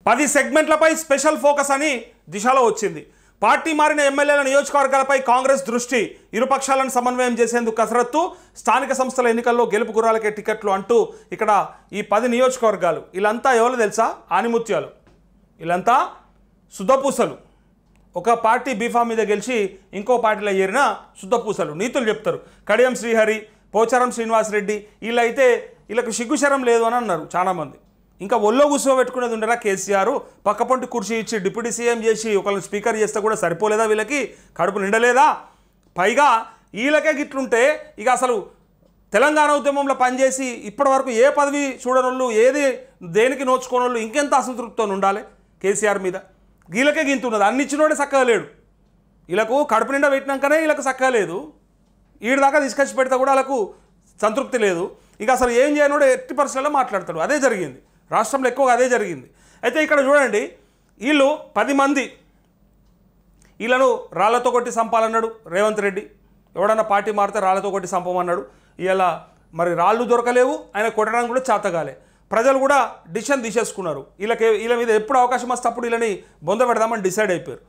10 సెగ్మెంట్లపై special focus అని దిశలో వచ్చింది. పార్టీ మారిన ఎమ్మెల్యేల నియోజకవర్గాలపై కాంగ్రెస్ దృష్టి, ఇరుపక్షాలను సమన్వయం చేసేందుకు కసరత్తు, స్థానిక సంస్థల ఎన్నికల్లో గెలుపు గుర్రాలకే టికెట్లు అంటూ ఇక్కడ ఈ 10 నియోజకవర్గాలు వీళ్ళంతా ఎవరు తెలుసా? ఆనిముత్యాలు. వీళ్ళంతా శుద్ధపూసలు. ఒక పార్టీ బీఫామ్ మీద గెలిచి ఇంకో పార్టీలో చేరిన శుద్ధపూసలు. నీతులు చెప్తారు. కడియం శ్రీహరి, పోచారం శ్రీనివాసరెడ్డి వీళ్ళైతే వీళ్ళకు సిగ్గుశరం లేదు అని అన్నారు చాలామంది. ఇంకా ఒళ్ళో కూర్చోబెట్టుకునేది ఉండరా కేసీఆర్? పక్కపొంటి కుర్చీ ఇచ్చి డిప్యూటీ సీఎం చేసి ఒకళ్ళని స్పీకర్ చేస్తే కూడా సరిపోలేదా? వీళ్ళకి కడుపు నిండలేదా? పైగా వీళ్ళకే గిట్లుంటే ఇక అసలు తెలంగాణ ఉద్యమంలో పనిచేసి ఇప్పటివరకు ఏ పదవి చూడనోళ్ళు, ఏది దేనికి నోచుకోనోళ్ళు ఇంకెంత అసంతృప్తితో ఉండాలి కేసీఆర్ మీద? వీళ్ళకే గింతున్నది. అన్ని ఇచ్చినోడే చక్కగా లేడు. వీళ్ళకు కడుపు నిండా పెట్టినాకనే వీళ్ళకు చక్కగా లేదు. వీడి దాకా తీసుకొచ్చి పెడితే కూడా వాళ్ళకు సంతృప్తి లేదు. ఇక అసలు ఏం చేయనోడు ఎట్టి పరిస్థితుల్లో మాట్లాడతాడు. అదే జరిగింది రాష్ట్రంలో, ఎక్కువగా అదే జరిగింది. అయితే ఇక్కడ చూడండి, వీళ్ళు 10 మంది వీళ్ళను రాళ్లతో కొట్టి చంపాలన్నాడు రేవంత్ రెడ్డి. ఎవడన్నా పార్టీ మారితే రాళ్లతో కొట్టి చంపమన్నాడు. ఇలా మరి రాళ్ళు దొరకలేవు, ఆయన కొట్టడానికి కూడా చేతగాలే. ప్రజలు కూడా డిసిషన్ తీసేసుకున్నారు. వీళ్ళ మీద ఎప్పుడు అవకాశం వస్తే అప్పుడు వీళ్ళని బొంద పెడదామని డిసైడ్ అయిపోయారు.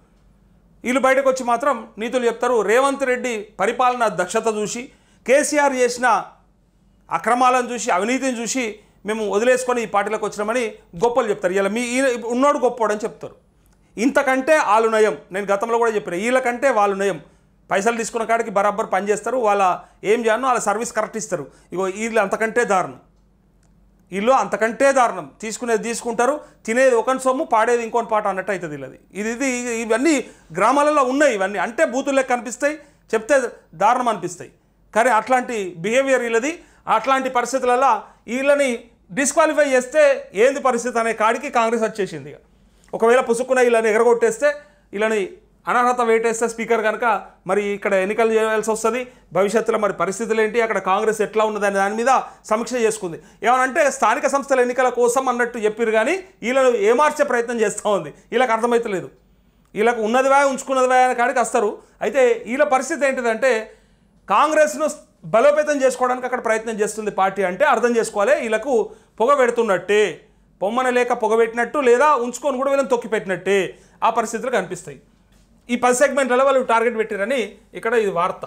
వీళ్ళు బయటకు వచ్చి మాత్రం నీతులు చెప్తారు. రేవంత్ రెడ్డి పరిపాలన దక్షత చూసి, కేసీఆర్ చేసిన అక్రమాలను చూసి, అవినీతిని చూసి మేము వదిలేసుకొని ఈ పార్టీలోకి వచ్చినామని గొప్పలు చెప్తారు. ఇలా ఉన్నోడు గొప్పోడని చెప్తారు. ఇంతకంటే వాళ్ళు నయం. నేను గతంలో కూడా చెప్పాను, వీళ్ళకంటే వాళ్ళు నయం. పైసలు తీసుకున్న కాడికి బరాబర్ పనిచేస్తారు. వాళ్ళ ఏం చేయాలనో వాళ్ళ సర్వీస్ కరెక్ట్ ఇస్తారు. ఇగో వీళ్ళు అంతకంటే దారుణం. వీళ్ళు అంతకంటే దారుణం. తీసుకునేది తీసుకుంటారు, తినేది ఒకని సొమ్ము, పాడేది ఇంకొని పాట అన్నట్టు అవుతుంది వీళ్ళది. ఇవన్నీ గ్రామాలలో ఉన్నాయి. ఇవన్నీ అంటే బూతులు లెక్క కనిపిస్తాయి, చెప్తే దారుణం అనిపిస్తాయి. కానీ అట్లాంటి బిహేవియర్ వీళ్ళది. అట్లాంటి పరిస్థితులలో వీళ్ళని డిస్క్వాలిఫై చేస్తే ఏంది పరిస్థితి అనే కాడికి కాంగ్రెస్ వచ్చేసింది. ఒకవేళ పుసుక్కున వీళ్ళని ఎగరగొట్టేస్తే, వీళ్ళని అనర్హత వేటేస్తే స్పీకర్ కనుక మరి ఇక్కడ ఎన్నికలు చేయాల్సి వస్తుంది. భవిష్యత్తులో మరి పరిస్థితులు ఏంటి, అక్కడ కాంగ్రెస్ ఎట్లా ఉన్నదని దాని మీద సమీక్ష చేసుకుంది. ఏమనంటే స్థానిక సంస్థల ఎన్నికల కోసం అన్నట్టు చెప్పారు, కానీ వీళ్ళను ఏమార్చే ప్రయత్నం చేస్తూ ఉంది. వీళ్ళకి అర్థమవుతలేదు. వీళ్ళకు ఉన్నదివా ఉంచుకున్నదివా అనే కాడికి వస్తారు. అయితే వీళ్ళ పరిస్థితి ఏంటిదంటే, కాంగ్రెస్ను బలోపేతం చేసుకోవడానికి అక్కడ ప్రయత్నం చేస్తుంది పార్టీ అంటే అర్థం చేసుకోవాలి. వీళ్ళకు పొగ పెడుతున్నట్టే, పొమ్మన లేక పొగ పెట్టినట్టు, లేదా ఉంచుకొని కూడా వీళ్ళని తొక్కి పెట్టినట్టే ఆ పరిస్థితులు కనిపిస్తాయి. ఈ 10 సెగ్మెంట్లలో వాళ్ళు టార్గెట్ పెట్టారని ఇక్కడ ఇది వార్త.